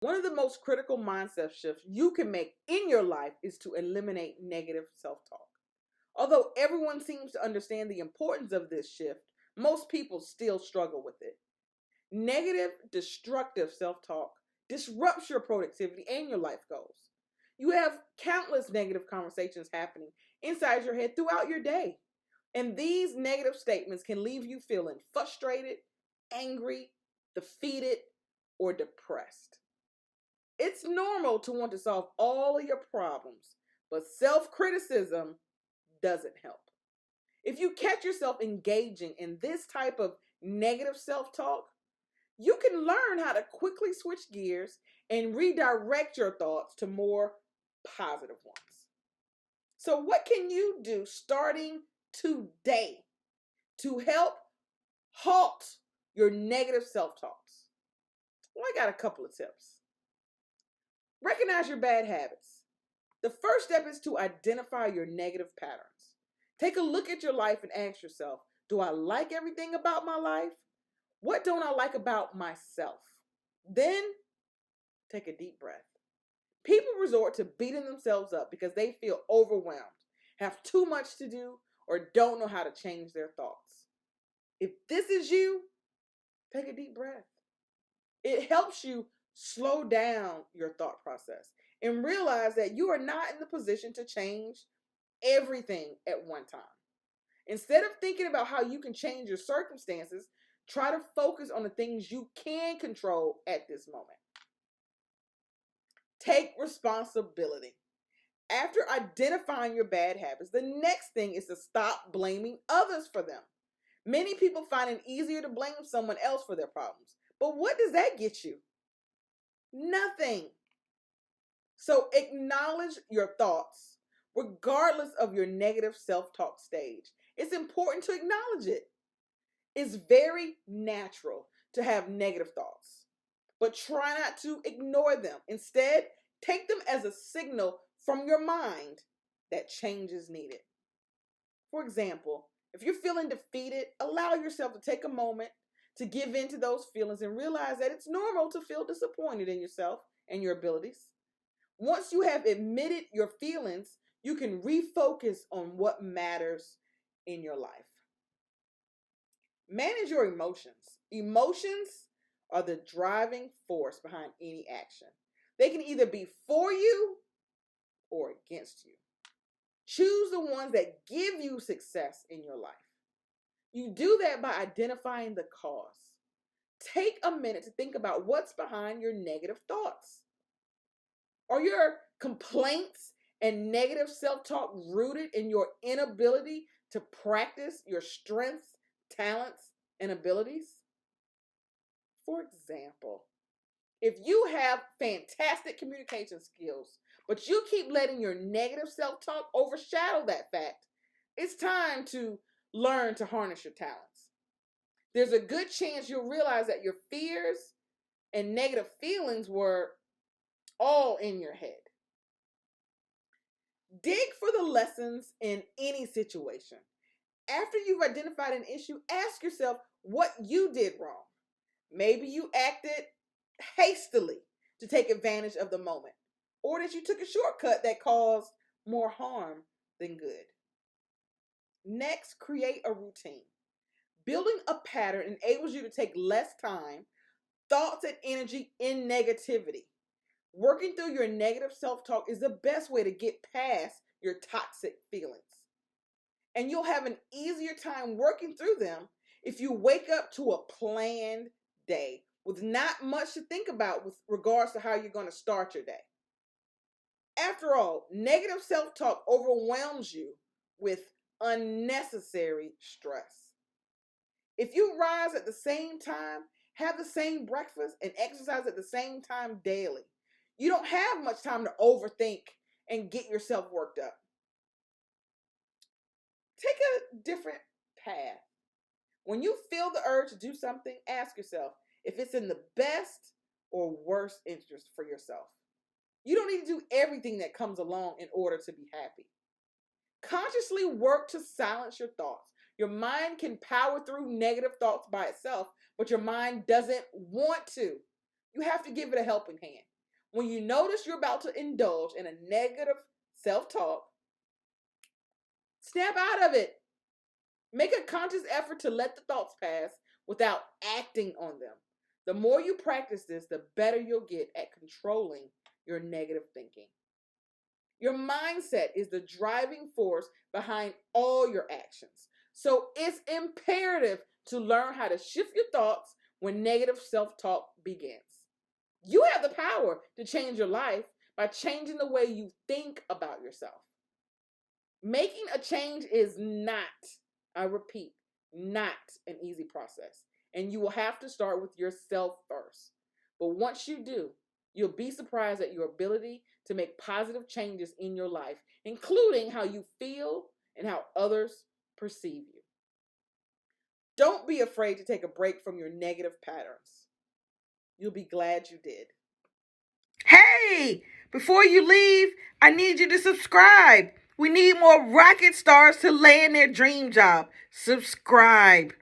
One of the most critical mindset shifts you can make in your life is to eliminate negative self talk. Although everyone seems to understand the importance of this shift, most people still struggle with it. Negative, destructive self talk disrupts your productivity and your life goals. You have countless negative conversations happening inside your head throughout your day. And these negative statements can leave you feeling frustrated, angry, defeated, or depressed. It's normal to want to solve all of your problems, but self criticism doesn't help. If you catch yourself engaging in this type of negative self talk, you can learn how to quickly switch gears and redirect your thoughts to more positive ones. So, what can you do starting today to help halt your negative self talks? Well, I got a couple of tips. Recognize your bad habits. The first step is to identify your negative patterns. Take a look at your life and ask yourself, do I like everything about my life? What don't I like about myself? Then take a deep breath. People resort to beating themselves up because they feel overwhelmed, have too much to do, or don't know how to change their thoughts. If this is you, take a deep breath. It helps you slow down your thought process and realize that you are not in the position to change everything at one time. Instead of thinking about how you can change your circumstances, try to focus on the things you can control at this moment. Take responsibility. After identifying your bad habits, the next thing is to stop blaming others for them. Many people find it easier to blame someone else for their problems. But what does that get you? Nothing. So acknowledge your thoughts, regardless of your negative self-talk stage. It's important to acknowledge it. It's very natural to have negative thoughts, but try not to ignore them. Instead, take them as a signal from your mind that change is needed. For example, if you're feeling defeated, allow yourself to take a moment to give in to those feelings and realize that it's normal to feel disappointed in yourself and your abilities. Once you have admitted your feelings, you can refocus on what matters in your life. Manage your emotions. Emotions are the driving force behind any action. They can either be for you or against you. Choose the ones that give you success in your life. You do that by identifying the cause. Take a minute to think about what's behind your negative thoughts. Are your complaints and negative self-talk rooted in your inability to practice your strengths, talents, and abilities? For example, if you have fantastic communication skills, but you keep letting your negative self-talk overshadow that fact, it's time to learn to harness your talents. There's a good chance you'll realize that your fears and negative feelings were all in your head. Dig for the lessons in any situation. After you've identified an issue, ask yourself what you did wrong. Maybe you acted hastily to take advantage of the moment, or that you took a shortcut that caused more harm than good. Next, create a routine. Building a pattern enables you to take less time, thoughts, and energy in negativity. Working through your negative self-talk is the best way to get past your toxic feelings. And you'll have an easier time working through them if you wake up to a planned day with not much to think about with regards to how you're going to start your day. After all, negative self-talk overwhelms you with unnecessary stress. If you rise at the same time, have the same breakfast, and exercise at the same time daily, you don't have much time to overthink and get yourself worked up. Take a different path. When you feel the urge to do something, ask yourself if it's in the best or worst interest for yourself. You don't need to do everything that comes along in order to be happy. Consciously work to silence your thoughts. Your mind can power through negative thoughts by itself, but your mind doesn't want to. You have to give it a helping hand. When you notice you're about to indulge in a negative self-talk, snap out of it. Make a conscious effort to let the thoughts pass without acting on them. The more you practice this, the better you'll get at controlling your negative thinking. Your mindset is the driving force behind all your actions. So it's imperative to learn how to shift your thoughts when negative self talk begins. You have the power to change your life by changing the way you think about yourself. Making a change is not, I repeat, not an easy process. And you will have to start with yourself first. But once you do, you'll be surprised at your ability to make positive changes in your life, including how you feel and how others perceive you. Don't be afraid to take a break from your negative patterns. You'll be glad you did. Hey, before you leave, I need you to subscribe. We need more rocket stars to land their dream job. Subscribe.